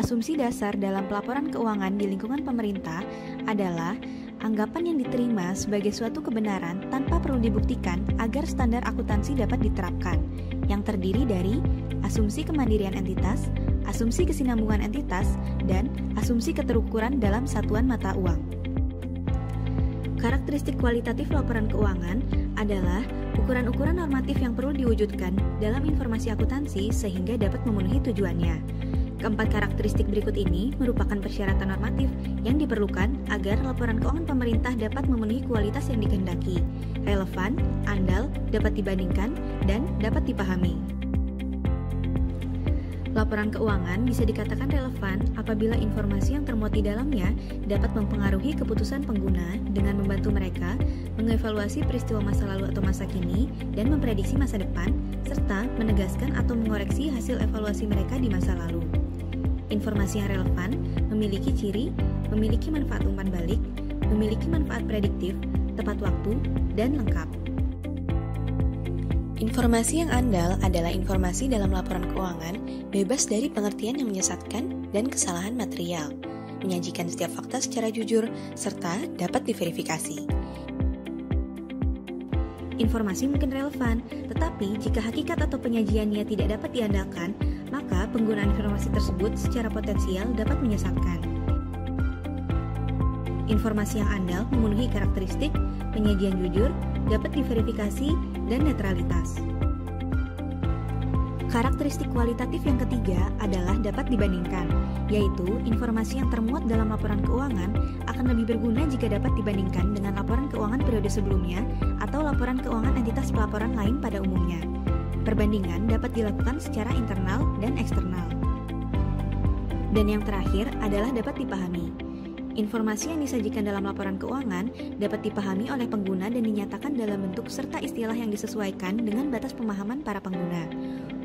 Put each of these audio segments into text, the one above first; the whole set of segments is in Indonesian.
Asumsi dasar dalam pelaporan keuangan di lingkungan pemerintah adalah anggapan yang diterima sebagai suatu kebenaran tanpa perlu dibuktikan agar standar akuntansi dapat diterapkan, yang terdiri dari asumsi kemandirian entitas, asumsi kesinambungan entitas, dan asumsi keterukuran dalam satuan mata uang. Karakteristik kualitatif laporan keuangan adalah ukuran-ukuran normatif yang perlu diwujudkan dalam informasi akuntansi sehingga dapat memenuhi tujuannya. Keempat karakteristik berikut ini merupakan persyaratan normatif yang diperlukan agar laporan keuangan pemerintah dapat memenuhi kualitas yang dikehendaki, relevan, andal, dapat dibandingkan, dan dapat dipahami. Laporan keuangan bisa dikatakan relevan apabila informasi yang termuat di dalamnya dapat mempengaruhi keputusan pengguna dengan membantu mereka mengevaluasi peristiwa masa lalu atau masa kini dan memprediksi masa depan, serta menegaskan atau mengoreksi hasil evaluasi mereka di masa lalu. Informasi yang relevan memiliki ciri, memiliki manfaat umpan balik, memiliki manfaat prediktif, tepat waktu, dan lengkap. Informasi yang andal adalah informasi dalam laporan keuangan bebas dari pengertian yang menyesatkan dan kesalahan material, menyajikan setiap fakta secara jujur, serta dapat diverifikasi. Informasi mungkin relevan, tetapi jika hakikat atau penyajiannya tidak dapat diandalkan, maka penggunaan informasi tersebut secara potensial dapat menyesatkan. Informasi yang andal memenuhi karakteristik penyajian jujur, dapat diverifikasi, dan netralitas. Karakteristik kualitatif yang ketiga adalah dapat dibandingkan, yaitu informasi yang termuat dalam laporan keuangan akan lebih berguna jika dapat dibandingkan dengan laporan keuangan periode sebelumnya atau laporan keuangan entitas pelaporan lain pada umumnya. Perbandingan dapat dilakukan secara internal dan eksternal. Dan yang terakhir adalah dapat dipahami. Informasi yang disajikan dalam laporan keuangan dapat dipahami oleh pengguna dan dinyatakan dalam bentuk serta istilah yang disesuaikan dengan batas pemahaman para pengguna.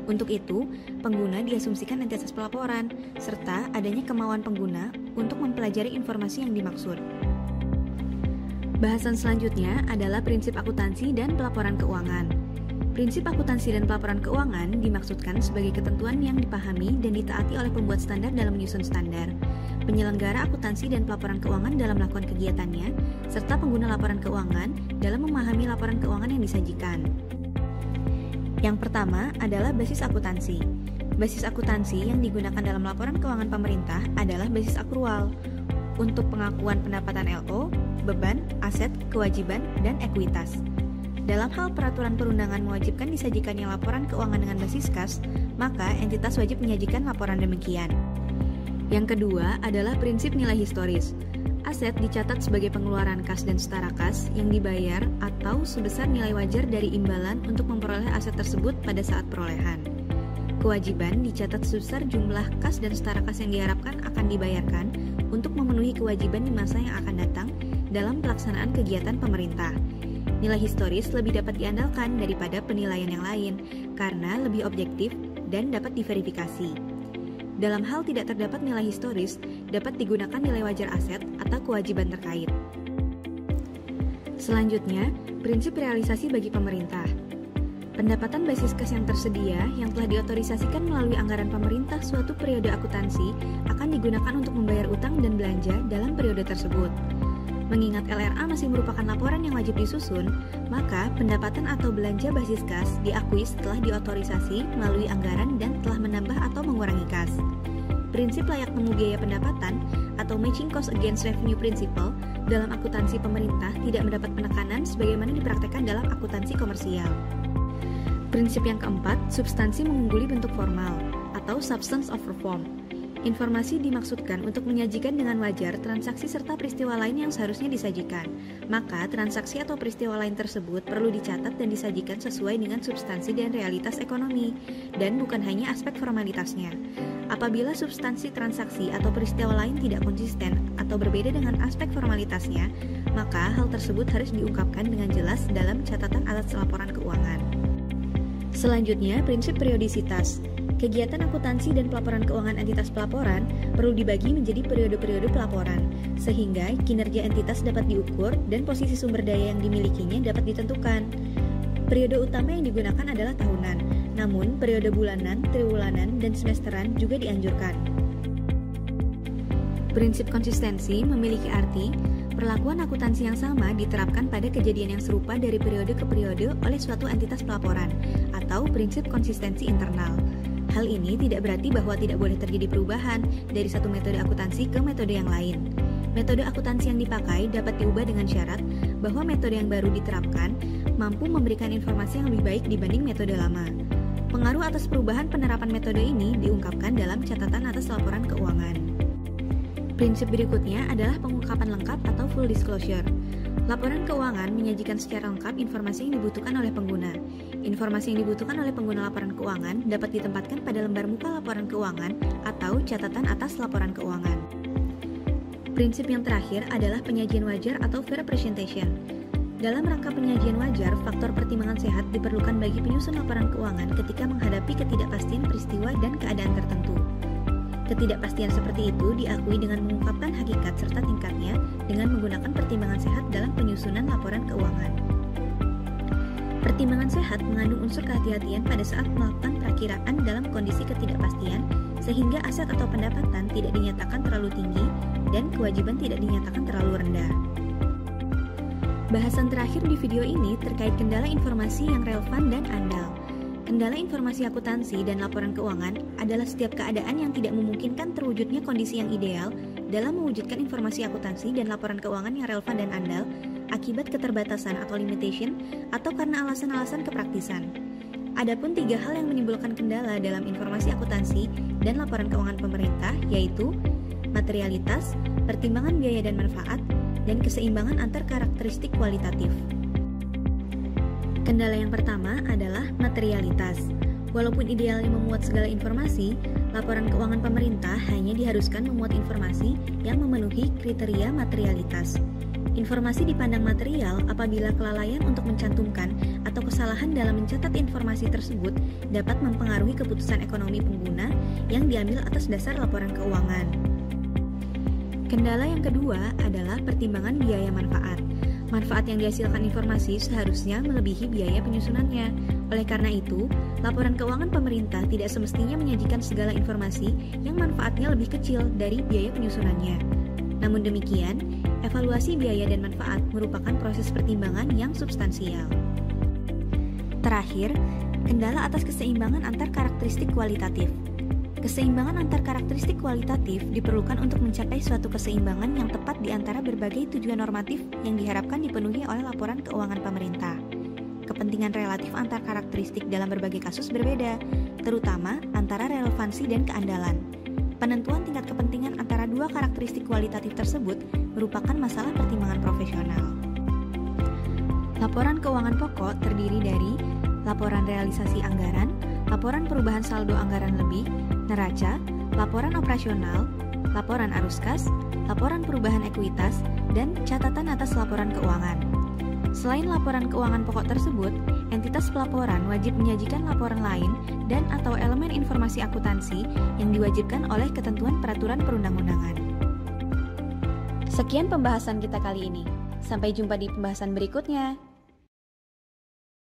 Untuk itu, pengguna diasumsikan entitas pelaporan, serta adanya kemauan pengguna untuk mempelajari informasi yang dimaksud. Bahasan selanjutnya adalah prinsip akuntansi dan pelaporan keuangan. Prinsip akuntansi dan pelaporan keuangan dimaksudkan sebagai ketentuan yang dipahami dan ditaati oleh pembuat standar dalam menyusun standar, penyelenggara akuntansi dan pelaporan keuangan dalam melakukan kegiatannya, serta pengguna laporan keuangan dalam memahami laporan keuangan yang disajikan. Yang pertama adalah basis akuntansi. Basis akuntansi yang digunakan dalam laporan keuangan pemerintah adalah basis akrual untuk pengakuan pendapatan LO, beban, aset, kewajiban, dan ekuitas. Dalam hal peraturan perundangan mewajibkan disajikannya laporan keuangan dengan basis kas, maka entitas wajib menyajikan laporan demikian. Yang kedua adalah prinsip nilai historis. Aset dicatat sebagai pengeluaran kas dan setara kas yang dibayar atau sebesar nilai wajar dari imbalan untuk memperoleh aset tersebut pada saat perolehan. Kewajiban dicatat sebesar jumlah kas dan setara kas yang diharapkan akan dibayarkan untuk memenuhi kewajiban di masa yang akan datang dalam pelaksanaan kegiatan pemerintah. Nilai historis lebih dapat diandalkan daripada penilaian yang lain karena lebih objektif dan dapat diverifikasi. Dalam hal tidak terdapat nilai historis, dapat digunakan nilai wajar aset atau kewajiban terkait. Selanjutnya, prinsip realisasi bagi pemerintah. Pendapatan basis kas yang tersedia yang telah diotorisasikan melalui anggaran pemerintah suatu periode akuntansi akan digunakan untuk membayar utang dan belanja dalam periode tersebut. Mengingat LRA masih merupakan laporan yang wajib disusun, maka pendapatan atau belanja basis kas diakui setelah diotorisasi melalui anggaran dan telah menambah atau mengurangi kas. Prinsip layak temu biaya pendapatan atau matching cost against revenue principle dalam akuntansi pemerintah tidak mendapat penekanan sebagaimana dipraktekkan dalam akuntansi komersial. Prinsip yang keempat, substansi mengungguli bentuk formal atau substance over form. Informasi dimaksudkan untuk menyajikan dengan wajar transaksi serta peristiwa lain yang seharusnya disajikan. Maka, transaksi atau peristiwa lain tersebut perlu dicatat dan disajikan sesuai dengan substansi dan realitas ekonomi, dan bukan hanya aspek formalitasnya. Apabila substansi transaksi atau peristiwa lain tidak konsisten atau berbeda dengan aspek formalitasnya, maka hal tersebut harus diungkapkan dengan jelas dalam catatan alat laporan keuangan. Selanjutnya, prinsip periodisitas. Kegiatan akuntansi dan pelaporan keuangan entitas pelaporan perlu dibagi menjadi periode-periode pelaporan, sehingga kinerja entitas dapat diukur dan posisi sumber daya yang dimilikinya dapat ditentukan. Periode utama yang digunakan adalah tahunan, namun periode bulanan, triwulanan, dan semesteran juga dianjurkan. Prinsip konsistensi memiliki arti perlakuan akuntansi yang sama diterapkan pada kejadian yang serupa dari periode ke periode oleh suatu entitas pelaporan, atau prinsip konsistensi internal. Hal ini tidak berarti bahwa tidak boleh terjadi perubahan dari satu metode akuntansi ke metode yang lain. Metode akuntansi yang dipakai dapat diubah dengan syarat bahwa metode yang baru diterapkan mampu memberikan informasi yang lebih baik dibanding metode lama. Pengaruh atas perubahan penerapan metode ini diungkapkan dalam catatan atas laporan keuangan. Prinsip berikutnya adalah pengungkapan lengkap atau full disclosure. Laporan keuangan menyajikan secara lengkap informasi yang dibutuhkan oleh pengguna. Informasi yang dibutuhkan oleh pengguna laporan keuangan dapat ditempatkan pada lembar muka laporan keuangan atau catatan atas laporan keuangan. Prinsip yang terakhir adalah penyajian wajar atau fair presentation. Dalam rangka penyajian wajar, faktor pertimbangan sehat diperlukan bagi penyusun laporan keuangan ketika menghadapi ketidakpastian peristiwa dan keadaan tertentu. Ketidakpastian seperti itu diakui dengan mengungkapkan hakikat serta tingkatnya dengan menggunakan pertimbangan sehat dalam penyusunan laporan keuangan. Pertimbangan sehat mengandung unsur kehati-hatian pada saat melakukan perakiraan dalam kondisi ketidakpastian sehingga aset atau pendapatan tidak dinyatakan terlalu tinggi dan kewajiban tidak dinyatakan terlalu rendah. Bahasan terakhir di video ini terkait kendala informasi yang relevan dan andal. Kendala informasi akuntansi dan laporan keuangan adalah setiap keadaan yang tidak memungkinkan terwujudnya kondisi yang ideal dalam mewujudkan informasi akuntansi dan laporan keuangan yang relevan dan andal akibat keterbatasan atau limitation atau karena alasan-alasan kepraktisan. Adapun 3 hal yang menimbulkan kendala dalam informasi akuntansi dan laporan keuangan pemerintah yaitu materialitas, pertimbangan biaya dan manfaat, dan keseimbangan antar karakteristik kualitatif. Kendala yang pertama adalah materialitas. Walaupun idealnya memuat segala informasi, laporan keuangan pemerintah hanya diharuskan memuat informasi yang memenuhi kriteria materialitas. Informasi dipandang material apabila kelalaian untuk mencantumkan atau kesalahan dalam mencatat informasi tersebut dapat mempengaruhi keputusan ekonomi pengguna yang diambil atas dasar laporan keuangan. Kendala yang kedua adalah pertimbangan biaya manfaat. Manfaat yang dihasilkan informasi seharusnya melebihi biaya penyusunannya. Oleh karena itu, laporan keuangan pemerintah tidak semestinya menyajikan segala informasi yang manfaatnya lebih kecil dari biaya penyusunannya. Namun demikian, evaluasi biaya dan manfaat merupakan proses pertimbangan yang substansial. Terakhir, kendala atas keseimbangan antar karakteristik kualitatif. Keseimbangan antar karakteristik kualitatif diperlukan untuk mencapai suatu keseimbangan yang tepat di antara berbagai tujuan normatif yang diharapkan dipenuhi oleh laporan keuangan pemerintah. Kepentingan relatif antar karakteristik dalam berbagai kasus berbeda, terutama antara relevansi dan keandalan. Penentuan tingkat kepentingan antara dua karakteristik kualitatif tersebut merupakan masalah pertimbangan profesional. Laporan keuangan pokok terdiri dari laporan realisasi anggaran, laporan perubahan saldo anggaran lebih, neraca, laporan operasional, laporan arus kas, laporan perubahan ekuitas, dan catatan atas laporan keuangan. Selain laporan keuangan pokok tersebut, entitas pelaporan wajib menyajikan laporan lain dan atau elemen informasi akuntansi yang diwajibkan oleh ketentuan peraturan perundang-undangan. Sekian pembahasan kita kali ini. Sampai jumpa di pembahasan berikutnya.